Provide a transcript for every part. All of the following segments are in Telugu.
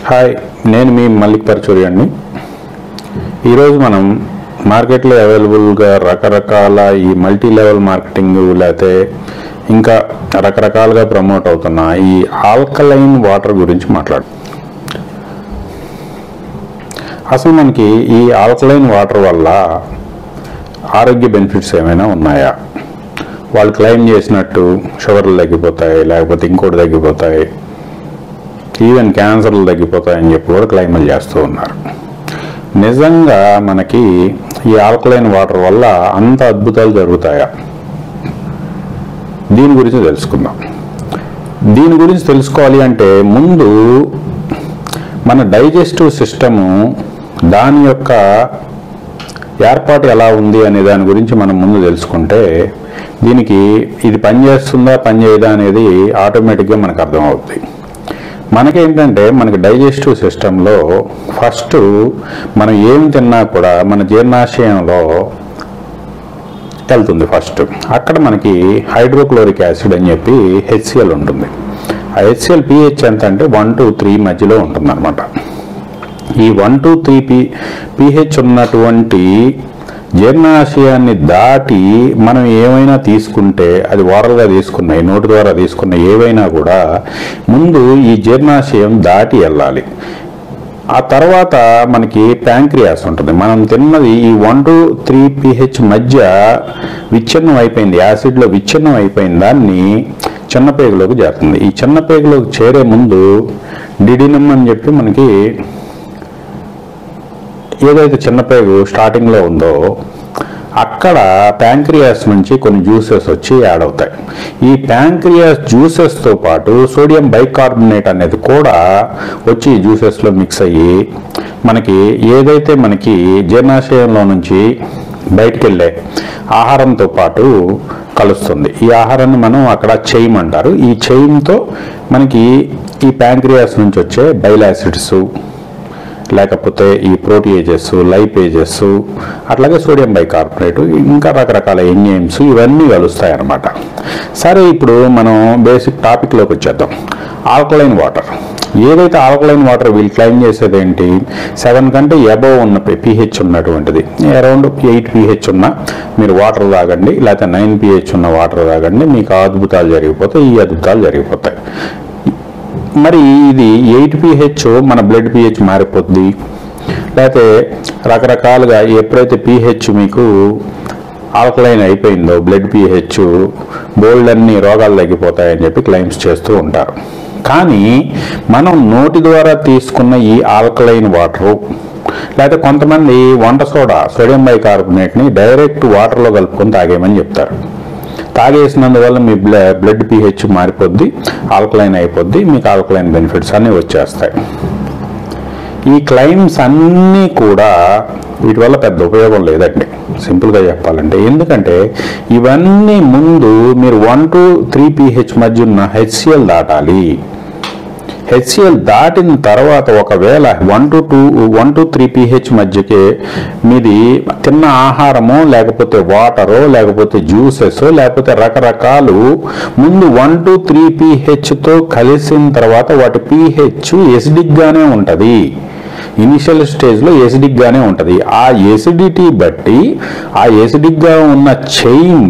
హాయ్, నేను మీ మల్లిక్ పరచూరి అండి. ఈరోజు మనం మార్కెట్లో అవైలబుల్గా రకరకాల ఈ మల్టీ లెవెల్ మార్కెటింగ్ లేకపోతే ఇంకా రకరకాలుగా ప్రమోట్ అవుతున్న ఈ ఆల్కలైన్ వాటర్ గురించి అసలు మనకి ఈ ఆల్కలైన్ వాటర్ వల్ల ఆరోగ్య బెనిఫిట్స్ ఏమైనా ఉన్నాయా? వాళ్ళు క్లెయిమ్ చేసినట్టు షుగర్లు తగ్గిపోతాయి, లేకపోతే ఇంకోటి తగ్గిపోతాయి, ఈవెన్ క్యాన్సర్లు తగ్గిపోతాయని చెప్పి కూడా క్లెయిమ్లు చేస్తూ ఉన్నారు. నిజంగా మనకి ఈ ఆల్కలైన్ వాటర్ వల్ల అంత అద్భుతాలు జరుగుతాయా? దీని గురించి తెలుసుకుందాం. దీని గురించి తెలుసుకోవాలి అంటే ముందు మన డైజెస్టివ్ సిస్టము దాని యొక్క ఏర్పాటు ఎలా ఉంది అనే దాని గురించి మనం ముందు తెలుసుకుంటే దీనికి ఇది పనిచేస్తుందా పనిచేయదా అనేది ఆటోమేటిక్గా మనకు అర్థమవుతుంది. మనకేంటంటే మనకి డైజెస్టివ్ సిస్టంలో ఫస్ట్ మనం ఏం తిన్నా కూడా మన జీర్ణాశయంలో వెళ్తుంది. ఫస్ట్ అక్కడ మనకి హైడ్రోక్లోరిక్ యాసిడ్ అని చెప్పి HCl ఉంటుంది. ఆ HCl pH ఎంత అంటే 1 to 3 మధ్యలో ఉంటుంది అనమాట. ఈ 1 to 3 pH ఉన్నటువంటి జీర్ణాశయాన్ని దాటి మనం ఏమైనా తీసుకుంటే అది ఓరల్గా తీసుకున్నాయి, నోటి ద్వారా తీసుకున్న ఏవైనా కూడా ముందు ఈ జీర్ణాశయం దాటి వెళ్ళాలి. ఆ తర్వాత మనకి ప్యాంక్రియాస్ ఉంటుంది. మనం తిన్నది ఈ 1 to 3 pH మధ్య విచ్ఛిన్నం అయిపోయింది, యాసిడ్లో విచ్ఛిన్నం అయిపోయింది, దాన్ని చిన్నపేగులోకి చేరుతుంది. ఈ చిన్నపేగులోకి చేరే ముందు డిడినం అని చెప్పి మనకి ఏదైతే చిన్నపేగు స్టార్టింగ్లో ఉందో అక్కడ ప్యాంక్రియాస్ నుంచి కొన్ని జ్యూసెస్ వచ్చి యాడ్ అవుతాయి. ఈ ప్యాంక్రియాస్ జ్యూసెస్తో పాటు సోడియం బైకార్బోనేట్ అనేది కూడా వచ్చి జ్యూసెస్లో మిక్స్ అయ్యి మనకి ఏదైతే మనకి జీర్ణాశయంలో నుంచి బయటికి వెళ్ళే ఆహారంతో పాటు కలుస్తుంది. ఈ ఆహారాన్ని మనం అక్కడ చైమ్ అంటారు. ఈ చైమ్తో మనకి ఈ ప్యాంక్రియాస్ నుంచి వచ్చే బైల్ యాసిడ్స్, లేకపోతే ఈ ప్రోటీయేజెస్, లైపేజెస్, అట్లాగే సోడియం బైకార్బోనేట్, ఇంకా రకరకాల ఎంజైమ్స్ ఇవన్నీ కలుస్తాయి అన్నమాట. సరే, ఇప్పుడు మనం బేసిక్ టాపిక్లోకి వచ్చేద్దాం. Alkaline water. ఏదైతే ఆల్కలైన్ వాటర్ వీళ్ళు క్లెయిమ్ చేసేది ఏంటి, 7 కంటే అబోవ్ ఉన్న pH ఉన్నటువంటిది, అరౌండ్ 8 pH ఉన్న మీరు వాటర్ తాగండి, లేకపోతే 9 pH ఉన్న వాటర్ తాగండి, మీకు అద్భుతాలు జరిగిపోతాయి, ఈ అద్భుతాలు జరిగిపోతాయి. మరి ఇది 8 pH మన బ్లడ్ pH మారిపోద్ది, లేకపోతే రకరకాలుగా ఎప్పుడైతే pH మీకు ఆల్కలైన్ అయిపోయిందో బ్లడ్ pH బోల్డ్ అన్ని రోగాలు తగ్గిపోతాయని చెప్పి క్లెయిమ్స్ చేస్తూ ఉంటారు. కానీ మనం నోటి ద్వారా తీసుకున్న ఈ ఆల్కలైన్ వాటరు, లేకపోతే కొంతమంది వంట సోడా సోడియం బైకార్బోనేట్ని డైరెక్ట్ వాటర్లో కలుపుకొని తాగేయమని చెప్తారు. తాగేసినందువల్ల మీ బ్లడ్ pH మారిపోద్ది, ఆల్కలైన్ అయిపోద్ది, మీకు ఆల్కలైన్ బెనిఫిట్స్ అన్నీ వచ్చేస్తాయి. ఈ క్లెయిమ్స్ అన్నీ కూడా వీటి వల్ల పెద్ద ఉపయోగం లేదండి, సింపుల్గా చెప్పాలంటే. ఎందుకంటే ఇవన్నీ ముందు మీరు 1 to 3 pH మధ్య ఉన్న HCl దాటాలి. HCl దాటిన తర్వాత ఒకవేళ 1 to 3 pH మధ్యకే మీది తిన్న ఆహారమో, లేకపోతే వాటరో, లేకపోతే జ్యూసెస్, లేకపోతే రకరకాలు ముందు 1 to 3 pHతో కలిసిన తర్వాత వాటి pH ఎసిడిక్గానే ఉంటుంది. ఇనిషియల్ స్టేజ్లో ఎసిడిక్గానే ఉంటుంది. ఆ ఎసిడిటీ బట్టి ఆ ఎసిడిక్గా ఉన్న చైన్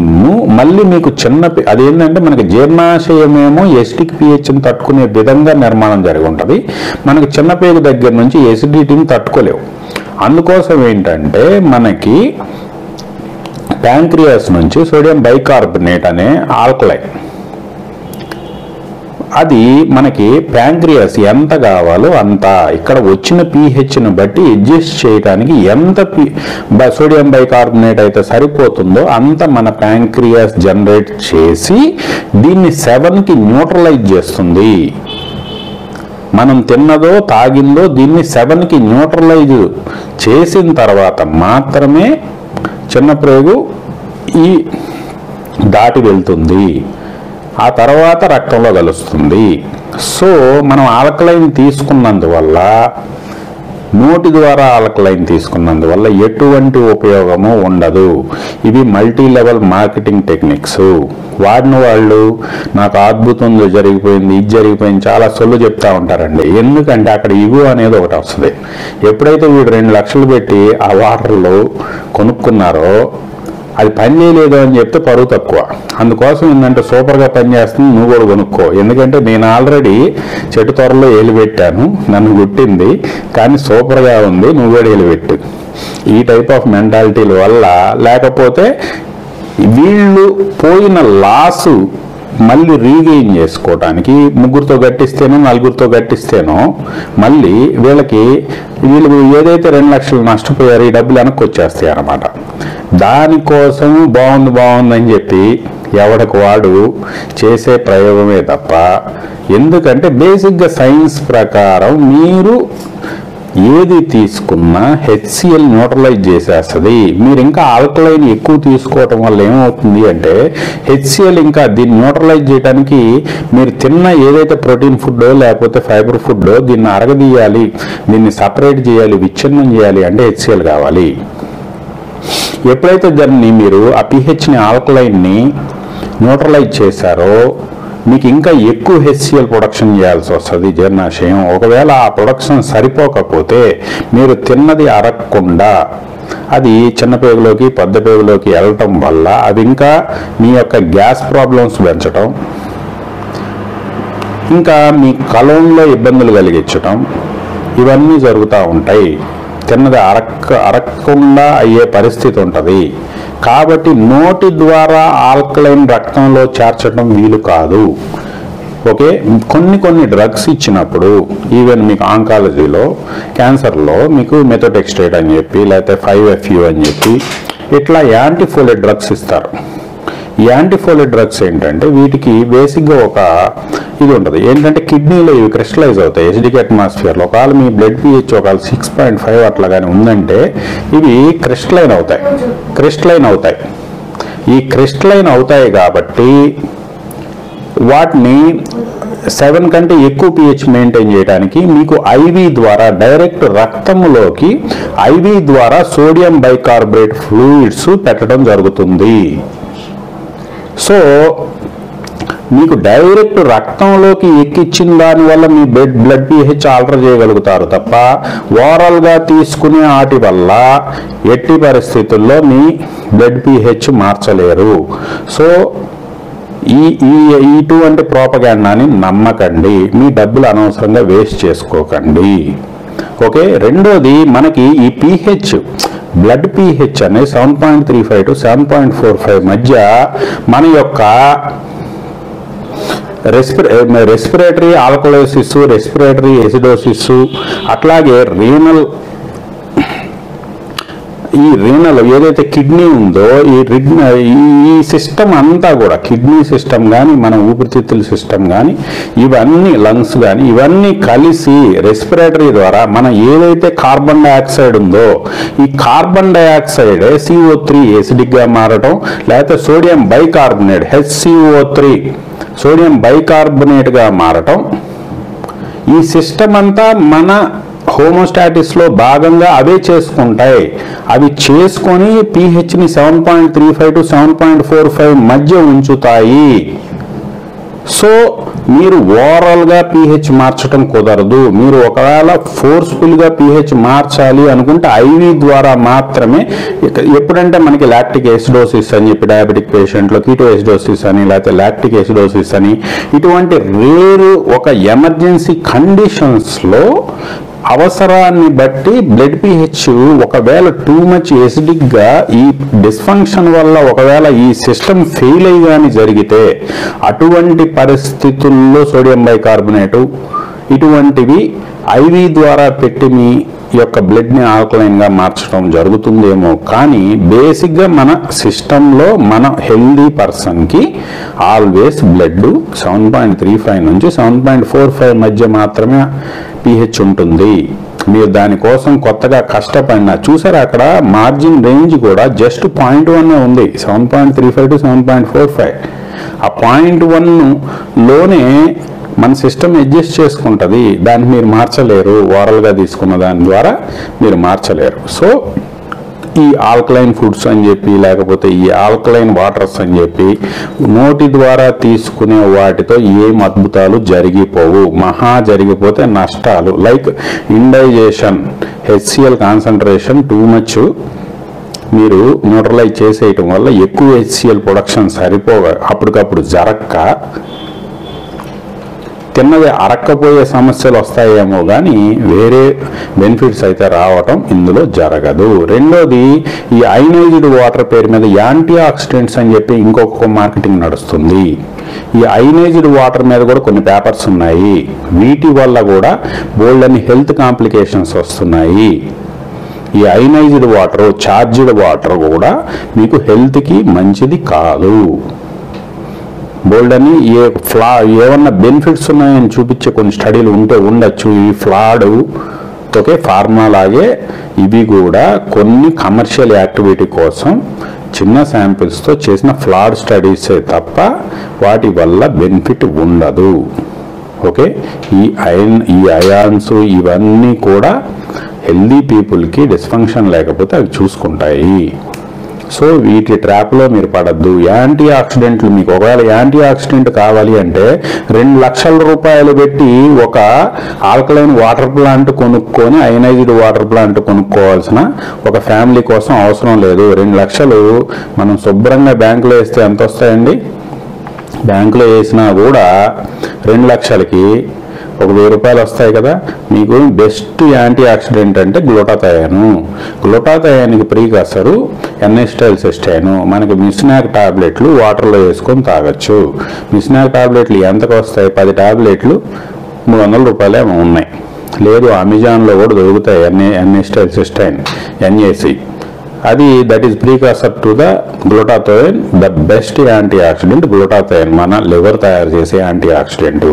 మళ్ళీ మీకు అదేంటంటే మనకి జీర్ణాశయమేమో ఎసిడిక్ pHని తట్టుకునే విధంగా నిర్మాణం జరిగి ఉంటుంది. మనకి చిన్నపేగు దగ్గర నుంచి ఎసిడిటీని తట్టుకోలేవు. అందుకోసం ఏంటంటే మనకి ప్యాంక్రియాస్ నుంచి సోడియం బైకార్బోనేట్ అనే ఆల్కలైన్, అది మనకి ప్యాంక్రియాస్ ఎంత కావాలో అంత ఇక్కడ వచ్చిన pHని బట్టి అడ్జస్ట్ చేయడానికి ఎంత సోడియం బైకార్బోనేట్ అయితే సరిపోతుందో అంత మన ప్యాంక్రియాస్ జనరేట్ చేసి దీన్ని 7కి న్యూట్రలైజ్ చేస్తుంది. మనం తిన్నదో తాగిందో దీన్ని 7కి న్యూట్రలైజ్ చేసిన తర్వాత మాత్రమే చిన్నప్రేగు ఈ దాటి వెళ్తుంది, ఆ తర్వాత రక్తంలో కలుస్తుంది. సో మనం ఆల్కలైన్ తీసుకున్నందువల్ల నోటి ద్వారా ఆల్కలైన్ తీసుకున్నందువల్ల ఎటువంటి ఉపయోగము ఉండదు. ఇవి మల్టీ లెవెల్ మార్కెటింగ్ టెక్నిక్స్. వాడిన వాళ్ళు నాకు అద్భుతం జరిగిపోయింది, ఇది జరిగిపోయింది, చాలా సొల్లు చెప్తా ఉంటారండి. ఎందుకంటే అక్కడ ఇగో అనేది ఒకటి వస్తుంది. ఎప్పుడైతే వీడు 2 లక్షలు పెట్టి ఆ వాటర్లు కొనుక్కున్నారో అది పని చేయలేదు అని చెప్తే పరువు తక్కువ. అందుకోసం ఏంటంటే సూపర్గా పనిచేస్తుంది, నువ్వు కూడా కొనుక్కో. ఎందుకంటే నేను ఆల్రెడీ చెట్టు త్వరలో ఏలిపెట్టాను, నన్ను గుట్టింది, కానీ సూపర్గా ఉంది, నువ్వు కూడా ఏలిపెట్టు. ఈ టైప్ ఆఫ్ మెంటాలిటీల వల్ల, లేకపోతే వీళ్ళు పోయిన లాసు మళ్ళీ రీగెయిన్ చేసుకోవడానికి 3 గట్టిస్తేనో 4 గట్టిస్తేనో మళ్ళీ వీళ్ళు ఏదైతే 2 లక్షలు నష్టపోయారో ఈ డబ్బులు వెనక్కి వచ్చేస్తాయి అన్నమాట. దానికోసం బాగుందని చెప్పి ఎవడికి వాడు చేసే ప్రయోగమే తప్ప, ఎందుకంటే బేసిక్గా సైన్స్ ప్రకారం మీరు ఏది తీసుకున్నా హెచ్సిఎల్ న్యూట్రలైజ్ చేసేస్తుంది. మీరు ఇంకా ఆల్కలైన్ ఎక్కువ తీసుకోవటం వల్ల ఏమవుతుంది అంటే హెచ్సిఎల్ ఇంకా దీన్ని న్యూట్రలైజ్ చేయడానికి మీరు తిన్న ఏదైతే ప్రోటీన్ ఫుడ్ లేకపోతే ఫైబర్ ఫుడ్ దీన్ని అరగదీయాలి, దీన్ని సపరేట్ చేయాలి, విచ్ఛిన్నం చేయాలి అంటే హెచ్సిఎల్ కావాలి. ఎప్పుడైతే దాన్ని మీరు ఆ పిహెచ్ని ఆల్కలైన్ని న్యూట్రలైజ్ చేశారో మీకు ఇంకా ఎక్కువ హెచ్సిఎల్ ప్రొడక్షన్ చేయాల్సి వస్తుంది జీర్ణాశయం. ఒకవేళ ఆ ప్రొడక్షన్ సరిపోకపోతే మీరు తిన్నది అరగకుండా అది చిన్న పేగులోకి పెద్ద పేగులోకి వెళ్ళటం వల్ల అది ఇంకా మీ యొక్క గ్యాస్ ప్రాబ్లమ్స్ పెంచడం, ఇంకా మీ కలంలో ఇబ్బందులు కలిగించటం, ఇవన్నీ జరుగుతూ ఉంటాయి. తిన్నది అరగకుండా అయ్యే పరిస్థితి ఉంటుంది. కాబట్టి నోటి ద్వారా ఆల్కలైన్ రక్తంలో చేర్చడం వీలు కాదు. ఓకే, కొన్ని డ్రగ్స్ ఇచ్చినప్పుడు ఈవెన్ మీకు ఆంకాలజీలో క్యాన్సర్లో మీకు మెథోటెక్స్టేట్ అని చెప్పి లేకపోతే 5FU అని చెప్పి ఇట్లా యాంటీఫోలేట్ డ్రగ్స్ ఇస్తారు. ఈ యాంటీఫోలేట్ డ్రగ్స్ ఏంటంటే వీటికి బేసిక్గా ఒక ఇది ఉంటుంది ఏంటంటే కిడ్నీలో ఇవి క్రిస్టలైజ్ అవుతాయి ఎసిడిక్ అట్మాస్ఫియర్లో. ఒకవేళ మీ బ్లడ్ pH ఒకవేళ 6.5 అట్లా కానీ ఉందంటే ఇవి క్రిస్టలైన్ అవుతాయి. ఈ క్రిస్టలైన్ అవుతాయి కాబట్టి వాటిని 7 కంటే ఎక్కువ pH మెయింటైన్ చేయడానికి మీకు ఐవి ద్వారా డైరెక్ట్ రక్తంలోకి ఐవి ద్వారా సోడియం బైకార్బోనేట్ ఫ్లూయిడ్స్ పెట్టడం జరుగుతుంది. సో మీకు డైరెక్ట్ రక్తంలోకి ఎక్కించిన దానివల్ల మీ బ్లడ్ pH ఆల్టర్ చేయగలుగుతారు తప్ప ఓవరాల్గా తీసుకునే వాటి వల్ల ఎట్టి పరిస్థితుల్లో మీ బ్లడ్ pH మార్చలేరు. సో ఇటువంటి ప్రోపగాండాని నమ్మకండి, మీ డబ్బులు అనవసరంగా వేస్ట్ చేసుకోకండి. ఓకే, రెండోది మనకి ఈ pH బ్లడ్ pH అనేది 7.35 to 7.45 మధ్య మన యొక్క రెస్పిరేటరీ ఆల్కలోసిస్, రెస్పిరేటరీ ఎసిడోసిస్, అట్లాగే రీనల్ ఏదైతే కిడ్నీ ఉందో ఈ సిస్టమ్ అంతా కూడా కిడ్నీ సిస్టమ్ కానీ మన ఊపిరితిత్తుల సిస్టమ్ కానీ ఇవన్నీ లంగ్స్ కానీ ఇవన్నీ కలిసి రెస్పిరేటరీ ద్వారా మన ఏదైతే కార్బన్ డైఆక్సైడ్ ఉందో ఈ కార్బన్ డైఆక్సైడ్ CO3 ఎసిడిక్గా మారటం లేకపోతే సోడియం బైకార్బోనేట్ HCO3 సోడియం బైకార్బోనేట్గా మారటం, ఈ సిస్టమ్ అంతా మన హోమోస్టాటిస్లో భాగంగా అవే చేసుకుంటాయి. అవి చేసుకొని pHని 7.35 to 7.45 మధ్య ఉంచుతాయి. సో మీరు ఓవరాల్గా pH మార్చడం కుదరదు. మీరు ఒకవేళ ఫోర్స్ఫుల్గా pH మార్చాలి అనుకుంటే ఐవి ద్వారా మాత్రమే. ఎప్పుడంటే మనకి లాక్టిక్ ఎసిడోసిస్ అని చెప్పి డయాబెటిక్ పేషెంట్లో కీటో ఎసిడోసిస్ అని లేకపోతే లాక్టిక్ ఎసిడోసిస్ అని ఇటువంటి రేరు ఒక ఎమర్జెన్సీ కండిషన్స్లో అవసరాన్ని బట్టి బ్లడ్ pH ఒకవేళ టూ మచ్ ఎసిడిక్గా ఈ డిస్ఫంక్షన్ వల్ల ఒకవేళ ఈ సిస్టమ్ ఫెయిల్ అయ్యి కానీ జరిగితే అటువంటి పరిస్థితుల్లో సోడియం బైకార్బోనేటు ఇటువంటివి ఐవి ద్వారా పెట్టి మీ యొక్క బ్లడ్ని ఆల్కలైన్గా మార్చడం జరుగుతుందేమో, కానీ బేసిక్గా మన సిస్టంలో మన హెల్దీ పర్సన్కి ఆల్వేస్ బ్లడ్ 7.35 నుంచి 7.45 మధ్య మాత్రమే pH ఉంటుంది. మీరు దానికోసం కొత్తగా కష్టపడినా చూసారు అక్కడ మార్జిన్ రేంజ్ కూడా జస్ట్ 0.1 ఉంది, 7.35 to 7.45. ఆ 0.1లోనే మన సిస్టమ్ అడ్జస్ట్ చేసుకుంటుంది, దాన్ని మీరు మార్చలేరు. ఓరల్గా తీసుకున్న దాని ద్వారా మీరు మార్చలేరు. సో ఈ ఆల్కలైన్ ఫుడ్స్ అని చెప్పి, లేకపోతే ఈ ఆల్కలైన్ వాటర్స్ అని చెప్పి నోటి ద్వారా తీసుకునే వాటితో ఏం అద్భుతాలు జరిగిపోవు. మహా జరిగిపోతే నష్టాలు. Like ఇండైజేషన్, HCl concentration too much మీరు న్యూట్రలైజ్ చేసేయటం వల్ల ఎక్కువ HCl ప్రొడక్షన్ సరిపోగా అప్పటికప్పుడు జరక్క తిన్నది అరక్కపోయే సమస్యలు వస్తాయేమో కానీ వేరే బెనిఫిట్స్ అయితే రావటం ఇందులో జరగదు. రెండోది, ఈ అయనైజ్డ్ వాటర్ పేరు మీద యాంటీ ఆక్సిడెంట్స్ అని చెప్పి ఇంకొక మార్కెటింగ్ నడుస్తుంది. ఈ అయనైజ్డ్ వాటర్ మీద కూడా కొన్ని పేపర్స్ ఉన్నాయి. వీటి వల్ల కూడా బోల్డ్ అని హెల్త్ కాంప్లికేషన్స్ వస్తున్నాయి. ఈ అయనైజ్డ్ వాటర్, ఛార్జ్డ్ వాటర్ కూడా మీకు హెల్త్కి మంచిది కాదు. బోల్డ్ అని ఏమన్నా బెనిఫిట్స్ ఉన్నాయని చూపించే కొన్ని స్టడీలు ఉండొచ్చు. ఈ ఫ్లాడ్ ఓకే, ఫార్మా లాగే ఇవి కూడా కొన్ని కమర్షియల్ యాక్టివిటీ కోసం చిన్న శాంపిల్స్తో చేసిన ఫ్లాడ్ స్టడీసే తప్ప వాటి వల్ల బెనిఫిట్ ఉండదు. ఓకే, ఈ అయాన్స్ ఇవన్నీ కూడా హెల్దీ పీపుల్కి డిస్ఫంక్షన్ లేకపోతే అవి చూసుకుంటాయి. సో వీటి ట్రాప్లో మీరు పడద్దు. యాంటీ ఆక్సిడెంట్లు మీకు ఒకవేళ యాంటీ ఆక్సిడెంట్ కావాలి అంటే 2 లక్షల రూపాయలు పెట్టి ఒక ఆల్కలైన్ వాటర్ ప్లాంట్ కొనుక్కొని అయనైజ్డ్ వాటర్ ప్లాంట్ కొనుక్కోవాల్సిన ఒక ఫ్యామిలీ కోసం అవసరం లేదు. 2 లక్షలు మనం శుభ్రంగా బ్యాంకులో వేస్తే ఎంత వస్తాయండి? బ్యాంకులో వేసినా కూడా 2 లక్షలకి ఒక 1000 రూపాయలు వస్తాయి కదా. మీకు బెస్ట్ యాంటీ ఆక్సిడెంట్ అంటే గ్లూటాథయాన్. గ్లూటాథయాన్కి ప్రీకర్సరు ఎన్ఎస్టైల్సిస్టైన్. మనకి మిస్నాక్ టాబ్లెట్లు వాటర్లో వేసుకొని తాగొచ్చు. మిస్నాక్ టాబ్లెట్లు ఎంతకు వస్తాయి? 10 టాబ్లెట్లు 300 రూపాయలు ఏమో ఉన్నాయి. లేదు, అమెజాన్లో కూడా దొరుకుతాయి ఎన్ఎస్టైల్సిస్టైన్, NAC. అది that is precursor to the glutathione. The best anti oxidant glutathione, మన లివర్ తయారు చేసే యాంటీ ఆక్సిడెంట్.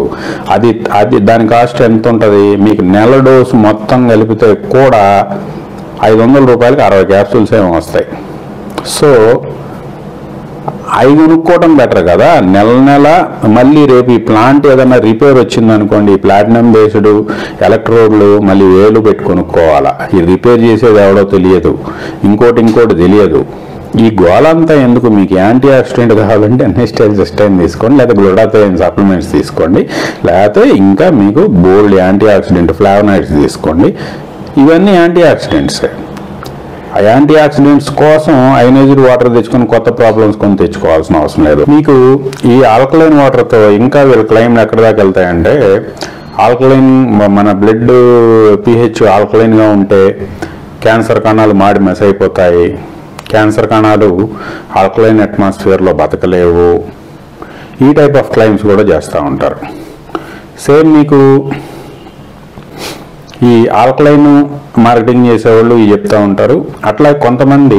అది దాని కాస్ట్ ఎంత ఉంటుంది? మీకు నెల డోసు మొత్తం కలిపితే కూడా 500 రూపాయలకి 60 క్యాప్సూల్స్ ఏమో వస్తాయి. సో అవి కొనుక్కోవడం బెటర్ కదా. నెల మళ్ళీ రేపు ఈ ప్లాంట్ ఏదైనా రిపేర్ వచ్చిందనుకోండి, ప్లాటినం బేస్డ్ ఎలక్ట్రోడ్లు మళ్ళీ వేలు పెట్టి కొనుక్కోవాలా. ఈ రిపేర్ చేసేది ఎవడో తెలియదు, ఇంకోటి తెలియదు. ఈ గోలంతా ఎందుకు? మీకు యాంటీ ఆక్సిడెంట్ కావాలంటే ఎన్ఎస్టైల్సిస్టైన్ తీసుకోండి, లేదా గ్లూటాథయోన్ సప్లిమెంట్స్ తీసుకోండి, లేకపోతే ఇంకా మీకు బోల్డ్ యాంటీ ఆక్సిడెంట్ ఫ్లావనాయిడ్స్ తీసుకోండి. ఇవన్నీ యాంటీ ఆక్సిడెంట్సే. ఆ యాంటీ ఆక్సిడెంట్స్ కోసం అయనైజ్డ్ వాటర్ తెచ్చుకొని కొత్త ప్రాబ్లమ్స్ కొని తెచ్చుకోవాల్సిన అవసరం లేదు. మీకు ఈ ఆల్కలైన్ వాటర్తో ఇంకా వీళ్ళ క్లెయిమ్లు ఎక్కడి దాకా వెళ్తాయంటే, ఆల్కలైన్ మన బ్లడ్ pH ఆల్కలైన్గా ఉంటే క్యాన్సర్ కణాలు మాడి మెస్ అయిపోతాయి, క్యాన్సర్ కణాలు ఆల్కలైన్ అట్మాస్ఫియర్లో బతకలేవు. ఈ టైప్ ఆఫ్ క్లెయిమ్స్ కూడా చేస్తూ ఉంటారు. సేమ్ మీకు ఈ ఆల్కలైన్ మార్కెటింగ్ చేసేవాళ్ళు ఇవి చెప్తూ ఉంటారు. అట్లా కొంతమంది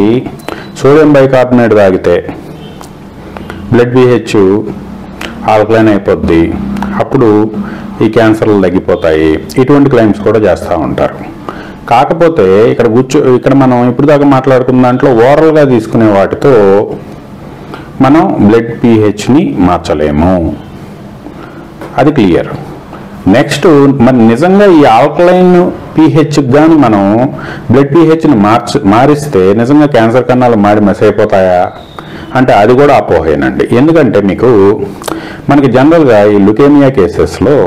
సోడియం బైకార్బోనేట్ తాగితే బ్లడ్ pH ఆల్కలైన్ అయిపోద్ది, అప్పుడు ఈ క్యాన్సర్లు తగ్గిపోతాయి. ఇటువంటి క్లెయిమ్స్ కూడా చేస్తూ ఉంటారు. కాకపోతే ఇక్కడ మనం ఇప్పుడు దాకా మాట్లాడుకున్న దాంట్లో ఓరల్గా తీసుకునే వాటితో మనం బ్లడ్ pHని మార్చలేము, అది క్లియర్. నెక్స్ట్, మరి నిజంగా ఈ ఆల్కలైన్ pHకి కానీ మనం బ్లడ్ pHని మారిస్తే నిజంగా క్యాన్సర్ కణాలు మాడి మెస్ అయిపోతాయా అంటే అది కూడా అపోహేనండి. ఎందుకంటే మనకి జనరల్గా ఈ లుకేమియా కేసెస్లో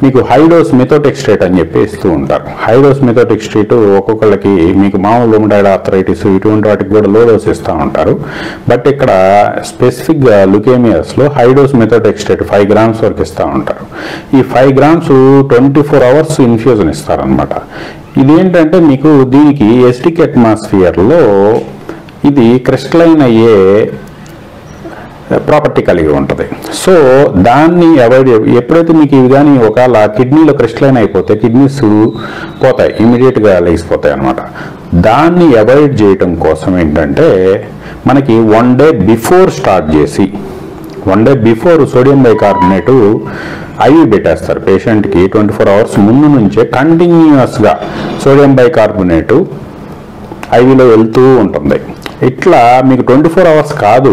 మీకు హైడోస్ మెథోటెక్స్ట్రేట్ అని చెప్పి ఇస్తూ ఉంటారు. హైడోస్ మెథోటెక్స్ట్రేట్ ఒక్కొక్కళ్ళకి మీకు మామూలు రుమటాయిడ్ ఆర్థరైటిస్ ఇటువంటి వాటికి కూడా లో డోస్ ఇస్తూ ఉంటారు. బట్ ఇక్కడ స్పెసిఫిక్గా లుకేమియాస్లో హైడోస్ మెథోటెక్స్ట్రేట్ 5 grams వరకు ఇస్తూ ఉంటారు. ఈ 5 grams 24 hours ఇన్ఫ్యూజన్ ఇస్తారనమాట. ఇదేంటంటే మీకు దీనికి ఎసిటిక్ అట్మాస్ఫియర్లో ఇది క్రిస్టలైన్ అయ్యే ప్రాపర్టీ కలిగి ఉంటుంది. సో దాన్ని అవాయిడ్, ఎప్పుడైతే మీకు ఇవి కానీ ఒకవేళ కిడ్నీలో క్రిస్టలైన్ అయిపోతే కిడ్నీస్ పోతాయి, ఇమీడియట్గా లేచిపోతాయి అనమాట. దాన్ని అవాయిడ్ చేయటం కోసం ఏంటంటే మనకి 1 day బిఫోర్ స్టార్ట్ చేసి 1 day before sodium bicarbonate IV పెట్టేస్తారు పేషెంట్కి. 24 hours ముందు నుంచే కంటిన్యూస్గా సోడియం బైకార్బోనేట్ ఐవిలో వెళ్తూ ఉంటుంది. ఇట్లా మీకు 24 అవర్స్ కాదు,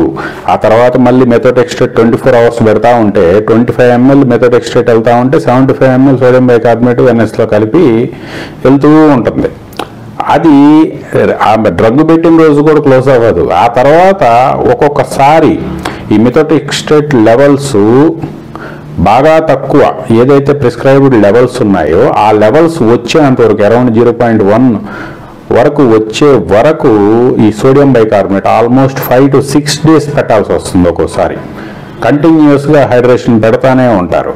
ఆ తర్వాత మళ్ళీ మెథోటెక్స్ట్రేట్ 24 అవర్స్ పెడతా ఉంటే 25 ml మెథోటెక్స్ట్రేట్ వెళ్తూ ఉంటే 75 ml సోడియం బైకార్బోనేట్ NSలో కలిపి వెళ్తూ ఉంటుంది. అది ఆ డ్రగ్ పెట్టిన రోజు కూడా క్లోజ్ అవ్వదు. ఆ తర్వాత ఒక్కొక్కసారి ఈ మెథోటెక్స్ట్రేట్ లెవెల్స్ బాగా తక్కువ, ఏదైతే ప్రిస్క్రైబ్డ్ లెవెల్స్ ఉన్నాయో ఆ లెవెల్స్ వచ్చేంతవరకు అరౌండ్ 0.1 వరకు వచ్చే వరకు ఈ sodium bicarbonate almost 5 to 6 days పెట్టాల్సి వస్తుంది. ఒక్కోసారి కంటిన్యూస్గా హైడ్రేషన్ పెడతానే ఉంటారు.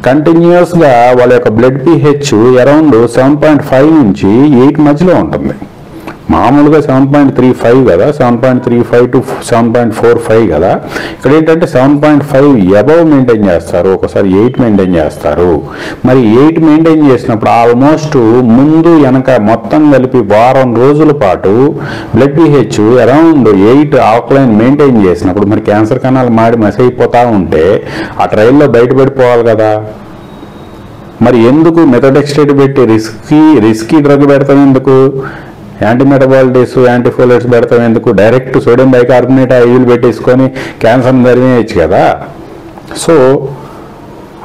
కంటిన్యూస్గా వాళ్ళ యొక్క బ్లడ్ pH అరౌండ్ 7.5 నుంచి 8 మధ్యలో ఉంటుంది. మామూలుగా 7.35 కదా, 7.35 to 7.45 కదా. ఇక్కడ ఏంటంటే 7.5 అబవ్ మెయింటైన్ చేస్తారు, ఒకసారి 8 మెయింటైన్ చేస్తారు. మరి 8 మెయింటైన్ చేసినప్పుడు ఆల్మోస్ట్ ముందు వెనక మొత్తం కలిపి వారం రోజుల పాటు blood pH around 8 alkaline maintain చేసినప్పుడు మరి క్యాన్సర్ కణాలు మాడి మసి అయిపోతూ ఉంటే ఆ ట్రయల్లో బయటపడిపోవాలి కదా. మరి ఎందుకు మెథోటెక్స్ట్రేట్ పెట్టి రిస్కీ డ్రగ్ పెడతాం ఎందుకు? యాంటీమెటబాలిటీస్, యాంటీఫోలేట్స్ పెడతాం ఎందుకు? డైరెక్ట్ సోడియం బైకార్బోనేట్ ఐవీలు పెట్టేసుకొని క్యాన్సర్ని తరిమేయచ్చు కదా. సో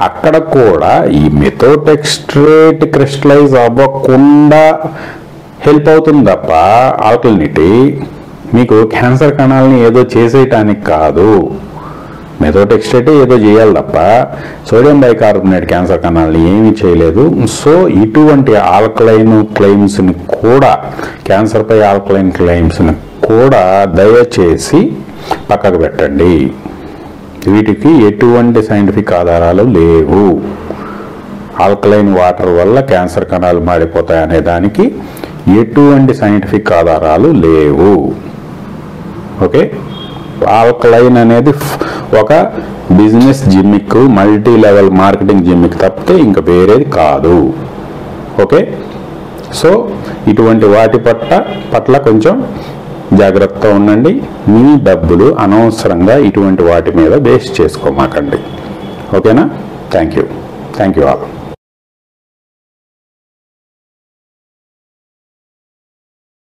అక్కడ కూడా ఈ మెథోటెక్స్ట్రేట్ క్రిస్టలైజ్ అవ్వకుండా హెల్ప్ అవుతుంది తప్ప ఆల్కలినిటీ మీకు క్యాన్సర్ కణాలని ఏదో చేసేయటానికి కాదు. మెథోటెక్స్ట్రేట్ ఏదో చేయాలి తప్ప సోడియం బైకార్బోనేట్ క్యాన్సర్ కణాలని ఏమీ చేయలేదు. సో ఇటువంటి ఆల్కలైన్ క్లెయిమ్స్ని కూడా, క్యాన్సర్పై ఆల్కలైన్ క్లెయిమ్స్ని కూడా దయచేసి పక్కకు పెట్టండి. వీటికి ఎటువంటి సైంటిఫిక్ ఆధారాలు లేవు. ఆల్కలైన్ వాటర్ వల్ల క్యాన్సర్ కణాలు మాడిపోతాయనే దానికి ఎటువంటి సైంటిఫిక్ ఆధారాలు లేవు. ఓకే, ఆల్కలైన్ అనేది ఒక business gimmick, multi level marketing gimmick తప్పితే ఇంకా వేరేది కాదు. ఓకే, సో ఇటువంటి వాటి పట్ల కొంచెం జాగ్రత్తగా ఉండండి. మీ డబ్బులు అనవసరంగా ఇటువంటి వాటి మీద వేస్ట్ చేసుకోమాకండి. ఓకేనా? Thank you all.